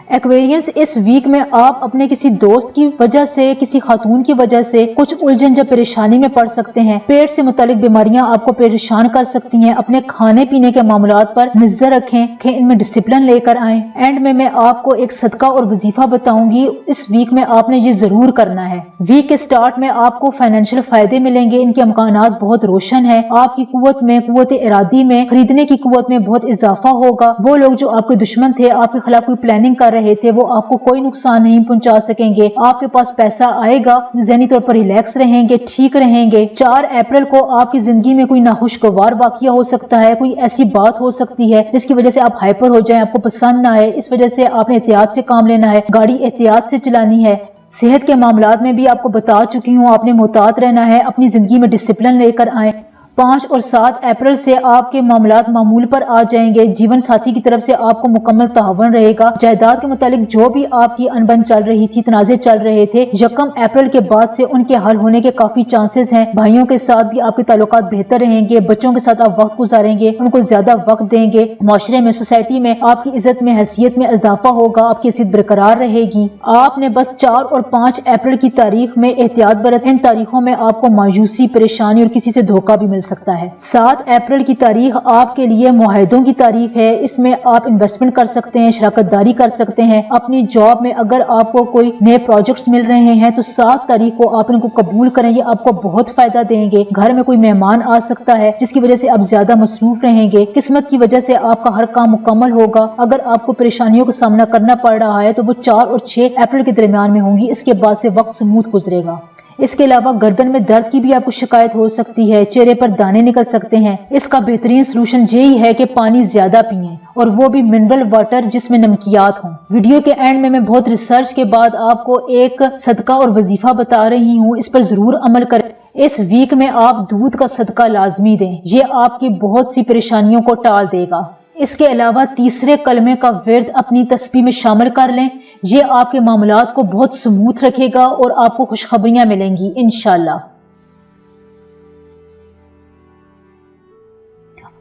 एक्वेरियंस, इस वीक में आप अपने किसी दोस्त की वजह से, किसी खातून की वजह से कुछ उलझन या परेशानी में पड़ सकते हैं। पेट से मुतालिक बीमारियां आपको परेशान कर सकती हैं। अपने खाने पीने के मामलात पर नजर रखें कि इनमें डिसिप्लिन लेकर आएं। एंड में मैं आपको एक सदका और वजीफा बताऊंगी। इस वीक में आपने ये जरूर करना है। वीक के स्टार्ट में आपको फाइनेंशियल फायदे मिलेंगे। इनके इम्कानात बहुत रोशन है। आपकी कुव्वत में, कुव्वत इरादी में, खरीदने की कुव्वत में बहुत इजाफा होगा। वो लोग जो आपके दुश्मन थे, आपके खिलाफ कोई प्लानिंग कर रहे थे, वो आपको कोई नुकसान नहीं पहुंचा सकेंगे। आपके पास पैसा आएगा, ज़हनी तौर पर रिलैक्स रहेंगे, ठीक रहेंगे। 4 अप्रैल को आपकी जिंदगी में कोई नाखुशगवार वाकया हो सकता है। कोई ऐसी बात हो सकती है जिसकी वजह से आप हाइपर हो जाएं, आपको पसंद ना आए। इस वजह से आपने एहतियात से काम लेना है। गाड़ी एहतियात से चलानी है। सेहत के मामलात में भी आपको बता चुकी हूँ, आपने मोहतात रहना है। अपनी जिंदगी में डिसिप्लिन लेकर आए। 5 और 7 अप्रैल से आपके मामलात मामूल पर आ जाएंगे। जीवन साथी की तरफ से आपको मुकम्मल तावन रहेगा। जायदाद के मुतालिक जो भी आपकी अनबन चल रही थी, तनाज़े चल रहे थे, 1 अप्रैल के बाद से उनके हल होने के काफी चांसेस हैं। भाइयों के साथ भी आपके ताल्लुकात बेहतर रहेंगे। बच्चों के साथ आप वक्त गुजारेंगे, उनको ज्यादा वक्त देंगे। माशरे में, सोसाइटी में आपकी इज्जत में, हैसियत में इजाफा होगा। आपकी हैसियत बरकरार रहेगी। आपने बस 4 और 5 अप्रैल की तारीख में एहतियात बरत। इन तारीखों में आपको मायूसी, परेशानी और किसी से धोखा भी मिल सकता है। 7 अप्रैल की तारीख आपके लिए मुआहदों की तारीख है। इसमें आप इन्वेस्टमेंट कर सकते हैं, शराकतदारी कर सकते हैं। अपनी जॉब में अगर आपको कोई नए प्रोजेक्ट्स मिल रहे हैं तो 7 तारीख को आप इनको कबूल करें। ये आपको बहुत फायदा देंगे। घर में कोई मेहमान आ सकता है जिसकी वजह से आप ज्यादा मसरूफ रहेंगे। किस्मत की वजह से आपका हर काम मुकम्मल होगा। अगर आपको परेशानियों का सामना करना पड़ रहा है तो वो 4 और 6 अप्रैल के दरमियान में होंगी। इसके बाद से वक्त स्मूथ गुजरेगा। इसके अलावा गर्दन में दर्द की भी आपको शिकायत हो सकती है। चेहरे पर दाने निकल सकते हैं। इसका बेहतरीन सोल्यूशन यही है कि पानी ज्यादा पिएं, और वो भी मिनरल वाटर जिसमें नमकियात हों। वीडियो के एंड में मैं बहुत रिसर्च के बाद आपको एक सदका और वजीफा बता रही हूँ। इस पर जरूर अमल करें। इस वीक में आप दूध का सदका लाजमी दें। ये आपकी बहुत सी परेशानियों को टाल देगा। इसके अलावा तीसरे कलमे का विर्द अपनी तस्बीह में शामिल कर लें। ये आपके मामलात को बहुत स्मूथ रखेगा और आपको खुशखबरियां मिलेंगी इंशाल्लाह।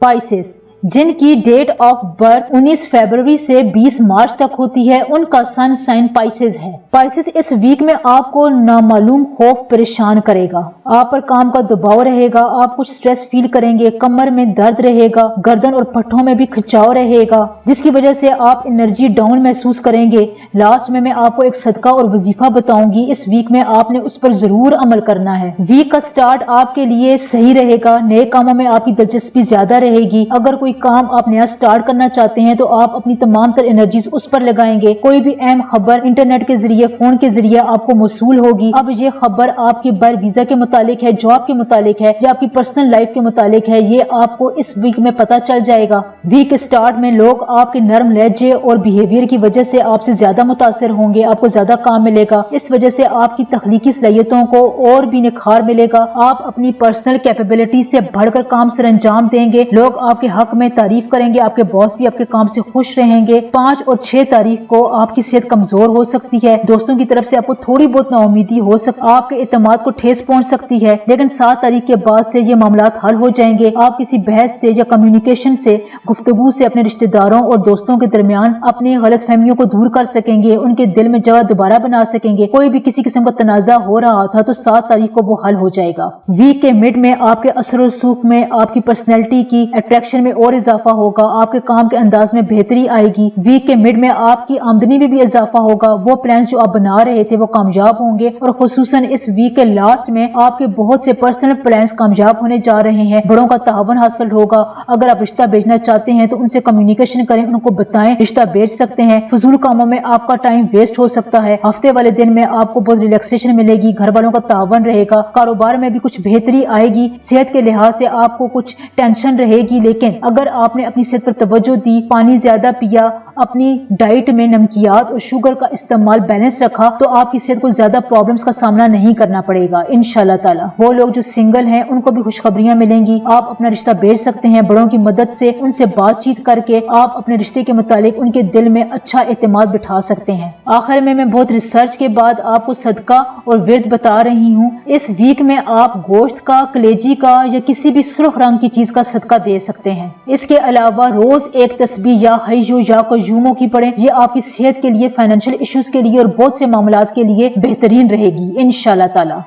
पाइसेस, जिनकी डेट ऑफ बर्थ 19 फरवरी से 20 मार्च तक होती है, उनका सन साइन पाइसेस है। पाइसेस, इस वीक में आपको नामालूम खौफ परेशान करेगा। आप पर काम का दबाव रहेगा। आप कुछ स्ट्रेस फील करेंगे। कमर में दर्द रहेगा। गर्दन और पट्टों में भी खिंचाव रहेगा, जिसकी वजह से आप एनर्जी डाउन महसूस करेंगे। लास्ट में मैं आपको एक सदका और वजीफा बताऊंगी। इस वीक में आपने उस पर जरूर अमल करना है। वीक का स्टार्ट आपके लिए सही रहेगा। नए कामों में आपकी दिलचस्पी ज्यादा रहेगी। अगर कोई काम आप नया स्टार्ट करना चाहते हैं तो आप अपनी तमाम तर एनर्जीज उस पर लगाएंगे। कोई भी अहम खबर इंटरनेट के जरिए, फोन के जरिए आपको मौसूल होगी। अब ये खबर आपके बाहर वीजा के मुतालिक है, जॉब के मुतालिक है, या आपकी पर्सनल लाइफ के मुतालिक है। ये आपको इस वीक में पता चल जाएगा। वीक स्टार्ट में लोग आपके नरम लहजे और बिहेवियर की वजह से आपसे ज्यादा मुतासर होंगे। आपको ज्यादा काम मिलेगा। इस वजह से आपकी तख्लीकी सलाहियतों को और भी निखार मिलेगा। आप अपनी पर्सनल कैपेबिलिटी से बढ़कर काम सर अंजाम देंगे। लोग आपके हक में तारीफ करेंगे। आपके बॉस भी आपके काम से खुश रहेंगे। 5 और 6 तारीख को आपकी सेहत कमजोर हो सकती है। दोस्तों की तरफ से आपको थोड़ी बहुत नाउमीदी हो सकती है। आपके एतमाद को ठेस पहुंच सकती है, लेकिन 7 तारीख के बाद से ये मामलात हल हो जाएंगे। आप किसी बहस से या कम्युनिकेशन से, गुफ्तगू से अपने रिश्तेदारों और दोस्तों के दरमियान अपनी गलत फहमियों को दूर कर सकेंगे। उनके दिल में जगह दोबारा बना सकेंगे। कोई भी किसी किस्म का तनाजा हो रहा था तो 7 तारीख को वो हल हो जाएगा। वीक के मिड में आपके असर और सुख में, आपकी पर्सनैलिटी की अट्रैक्शन में और اور اضافہ ہوگا، آپ کے کام کے انداز میں بہتری آئے گی، ویک کے مڈ میں آپ کی آمدنی میں بھی اضافہ ہوگا، وہ پلانز جو آپ بنا رہے تھے وہ کامیاب ہوں گے، اور خصوصاً اس ویک کے لاسٹ میں آپ کے بہت سے پرسنل پلانز کامیاب ہونے جا رہے ہیں، بڑوں کا تعاون حاصل ہوگا۔ اگر آپ رشتہ بھیجنا چاہتے ہیں تو ان سے کمیونیکیشن کریں، ان کو بتائیں رشتہ بھیج سکتے ہیں، فضول کاموں میں آپ کا ٹائم ویسٹ ہو سکتا ہے، ہفتے والے دن میں آپ کو بہت ریلیکسیشن ملے گی، گھر والوں کا تعاون رہے گا، کاروبار میں بھی کچھ بہتری آئے گی، صحت کے لحاظ سے آپ کو کچھ ٹینشن رہے گی، لیکن اگر آپ نے اپنی صحت پر توجہ دی، پانی زیادہ پیا، اپنی ڈائٹ میں نمکیات اور شوگر کا استعمال بیلنس رکھا، تو آپ کی صحت کو زیادہ پرابلمز کا سامنا نہیں کرنا پڑے گا انشاءاللہ تعالی۔ وہ لوگ جو سنگل ہیں ان کو بھی خوشخبریاں ملیں گی، آپ اپنا رشتہ بھیج سکتے ہیں، بڑوں کی مدد سے ان سے بات چیت کر کے آپ اپنے رشتے کے متعلق ان کے دل میں اچھا اعتماد بٹھا سکتے ہیں۔ آخر میں بہت ریسرچ کے بعد آپ کو صدقہ اور ورد بتا رہی ہوں۔ اس ویک میں آپ گوشت کا، کلیجی کا یا کسی بھی سرخ رنگ کی چیز کا صدقہ دے سکتے ہیں۔ اس کے علاوہ روز ایک تسبیح یا حیو یا قیوموں کی پڑھیں، یہ آپ کی صحت کے لیے، فائنینشیل ایشوز کے لیے اور بہت سے معاملات کے لیے بہترین رہے گی انشاءاللہ تعالی۔